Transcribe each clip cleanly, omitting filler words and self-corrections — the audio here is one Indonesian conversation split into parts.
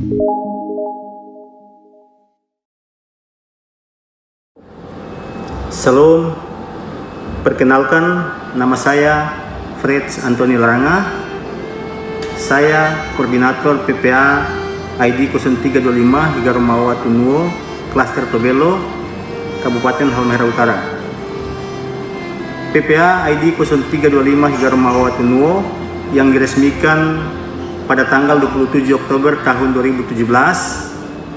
Salam, perkenalkan nama saya Freds Antoni Laranga. Saya koordinator PPA ID 0325 Higaromawa Tunuo, Klaster Tobelo, Kabupaten Halmahera Utara. PPA ID 0325 Higaromawa Tunuo yang diresmikan pada tanggal 27 Oktober tahun 2017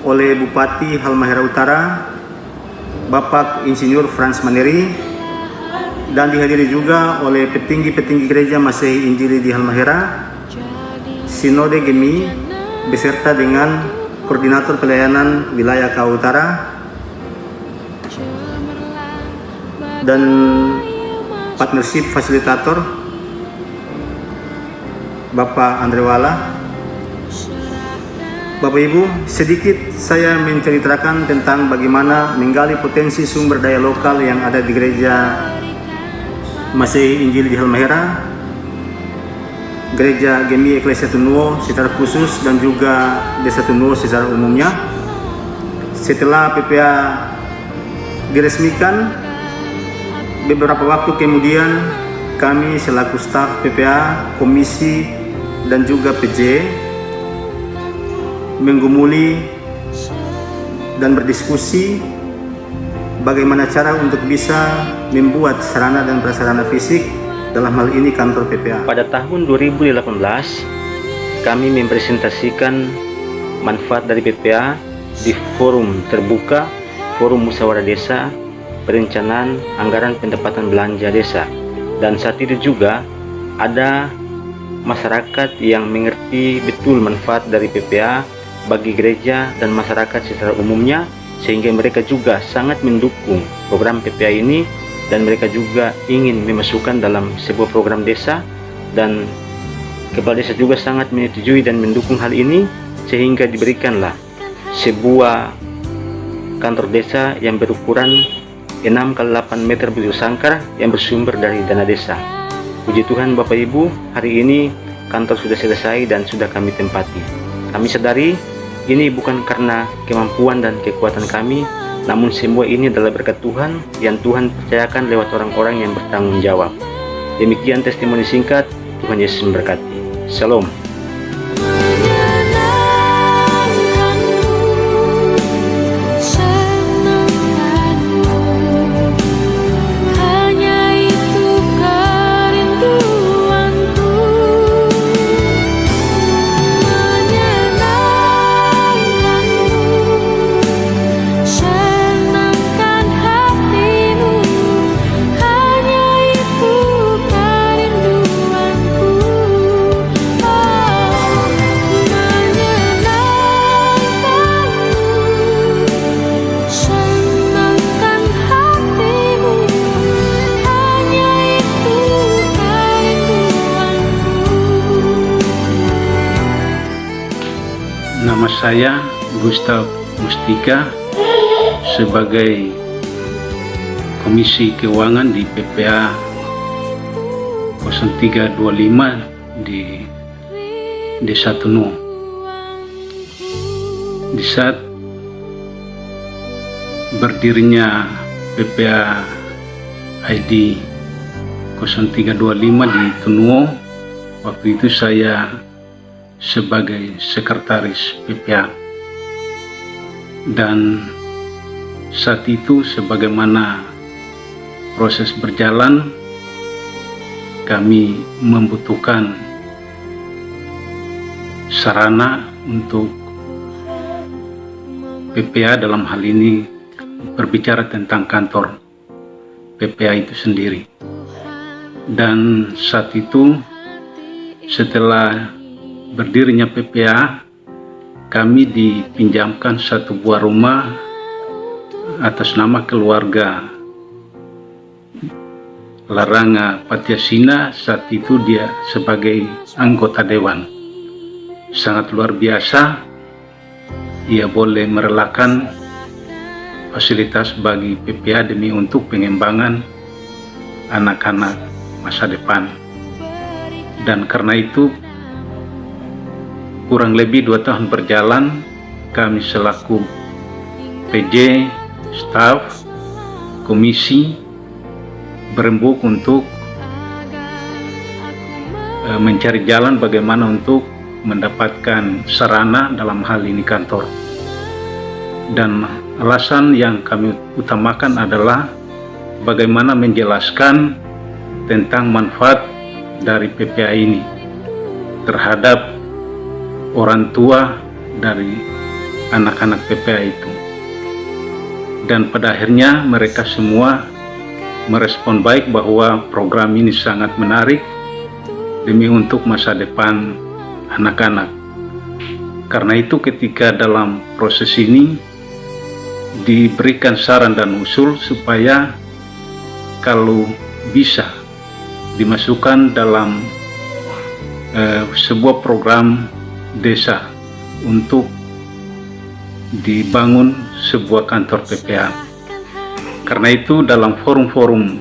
oleh Bupati Halmahera Utara, Bapak Insinyur Frans Maneri, dan dihadiri juga oleh petinggi-petinggi gereja Masehi Injili di Halmahera, Sinode Gemi, beserta dengan Koordinator Pelayanan Wilayah KA Utara, dan Partnership Fasilitator Bapak Andre Wala. Bapak Ibu, sedikit saya menceritakan tentang bagaimana menggali potensi sumber daya lokal yang ada di gereja Masehi Injili di Halmahera, gereja Gemi Eklesia Tunuo secara khusus, dan juga Desa Tunuo secara umumnya. Setelah PPA diresmikan, beberapa waktu kemudian kami selaku staf PPA, komisi, dan juga PJ menggumuli dan berdiskusi bagaimana cara untuk bisa membuat sarana dan prasarana fisik, dalam hal ini kantor PPA. Pada tahun 2018 kami mempresentasikan manfaat dari PPA di forum terbuka, forum musyawarah desa, perencanaan anggaran pendapatan belanja desa, dan saat itu juga ada masyarakat yang mengerti betul manfaat dari PPA bagi gereja dan masyarakat secara umumnya, sehingga mereka juga sangat mendukung program PPA ini, dan mereka juga ingin memasukkan dalam sebuah program desa, dan kepala desa juga sangat menyetujui dan mendukung hal ini, sehingga diberikanlah sebuah kantor desa yang berukuran 6x8 meter bujur sangkar yang bersumber dari dana desa. Puji Tuhan Bapak Ibu, hari ini kantor sudah selesai dan sudah kami tempati. Kami sadari ini bukan karena kemampuan dan kekuatan kami, namun semua ini adalah berkat Tuhan yang Tuhan percayakan lewat orang-orang yang bertanggung jawab. Demikian testimoni singkat. Tuhan Yesus memberkati. Shalom. Nama saya Gustav Mustika sebagai Komisi Keuangan di PPA 0325 di Desa Tunuo. Di saat berdirinya PPA ID 0325 di Tunuo, waktu itu saya sebagai sekretaris PPA, dan saat itu sebagaimana proses berjalan, kami membutuhkan sarana untuk PPA, dalam hal ini berbicara tentang kantor PPA itu sendiri. Dan saat itu setelah berdirinya PPA, kami dipinjamkan satu buah rumah atas nama keluarga Laranga Patiasina. Saat itu dia sebagai anggota dewan. Sangat luar biasa, ia boleh merelakan fasilitas bagi PPA demi untuk pengembangan anak-anak masa depan. Dan karena itu kurang lebih 2 tahun berjalan, kami selaku PJ, staf, komisi berembuk untuk mencari jalan bagaimana untuk mendapatkan sarana, dalam hal ini kantor. Dan alasan yang kami utamakan adalah bagaimana menjelaskan tentang manfaat dari PPA ini terhadap orang tua dari anak-anak PPA itu. Dan pada akhirnya mereka semua merespon baik bahwa program ini sangat menarik demi untuk masa depan anak-anak. Karena itu ketika dalam proses ini diberikan saran dan usul supaya kalau bisa dimasukkan dalam sebuah program desa untuk dibangun sebuah kantor PPA. Karena itu dalam forum-forum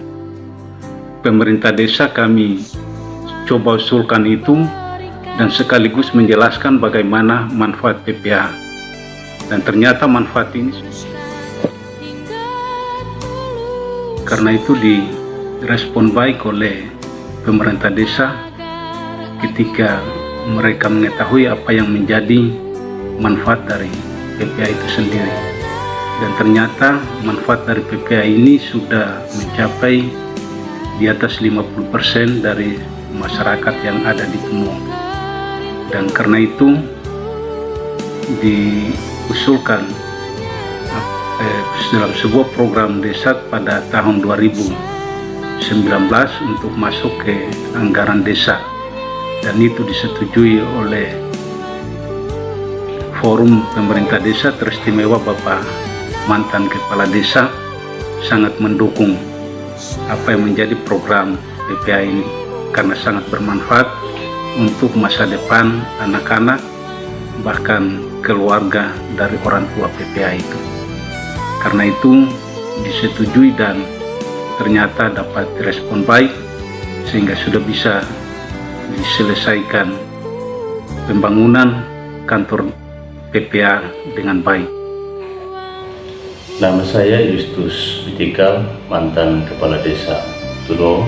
pemerintah desa kami coba usulkan itu dan sekaligus menjelaskan bagaimana manfaat PPA. Dan ternyata manfaat ini karena itu direspon baik oleh pemerintah desa ketika mereka mengetahui apa yang menjadi manfaat dari PPA itu sendiri. Dan ternyata manfaat dari PPA ini sudah mencapai di atas 50% dari masyarakat yang ada di Tunuo. Dan karena itu diusulkan dalam sebuah program desa pada tahun 2019 untuk masuk ke anggaran desa, dan itu disetujui oleh forum pemerintah desa teristimewa. Bapak mantan kepala desa sangat mendukung apa yang menjadi program PPA ini karena sangat bermanfaat untuk masa depan anak-anak bahkan keluarga dari orang tua PPA itu. Karena itu disetujui dan ternyata dapat direspon baik sehingga sudah bisa diselesaikan pembangunan kantor PPA dengan baik. Nama saya Justus Bitikal, mantan Kepala Desa Tunuo,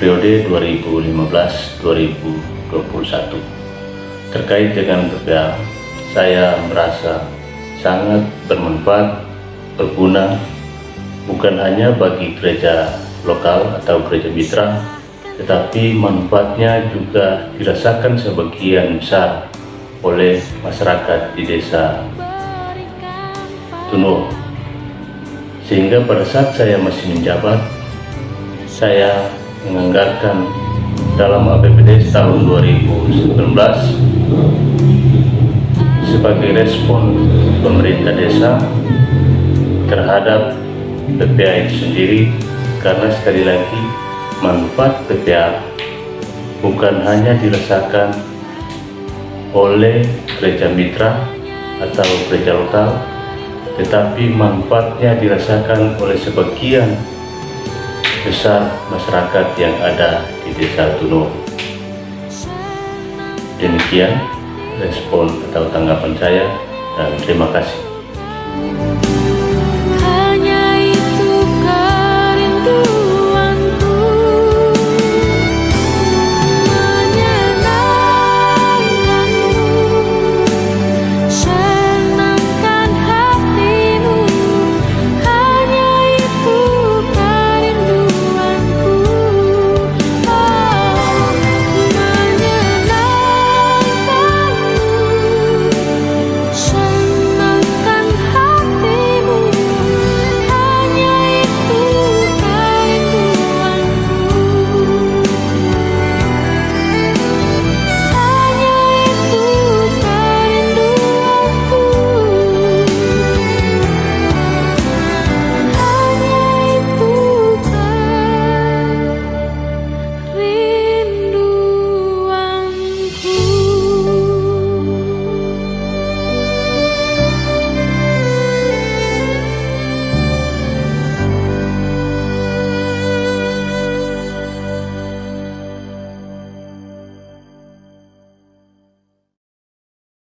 periode 2015-2021. Terkait dengan PPA, saya merasa sangat bermanfaat, berguna, bukan hanya bagi gereja lokal atau gereja mitra, tetapi manfaatnya juga dirasakan sebagian besar oleh masyarakat di desa Tunuo. Sehingga pada saat saya masih menjabat, saya menganggarkan dalam APBD tahun 2019 sebagai respon pemerintah desa terhadap PPA itu sendiri, karena sekali lagi manfaat PPA bukan hanya dirasakan oleh gereja mitra atau gereja lokal, tetapi manfaatnya dirasakan oleh sebagian besar masyarakat yang ada di desa Tunuo. Demikian respon atau tanggapan saya, dan terima kasih.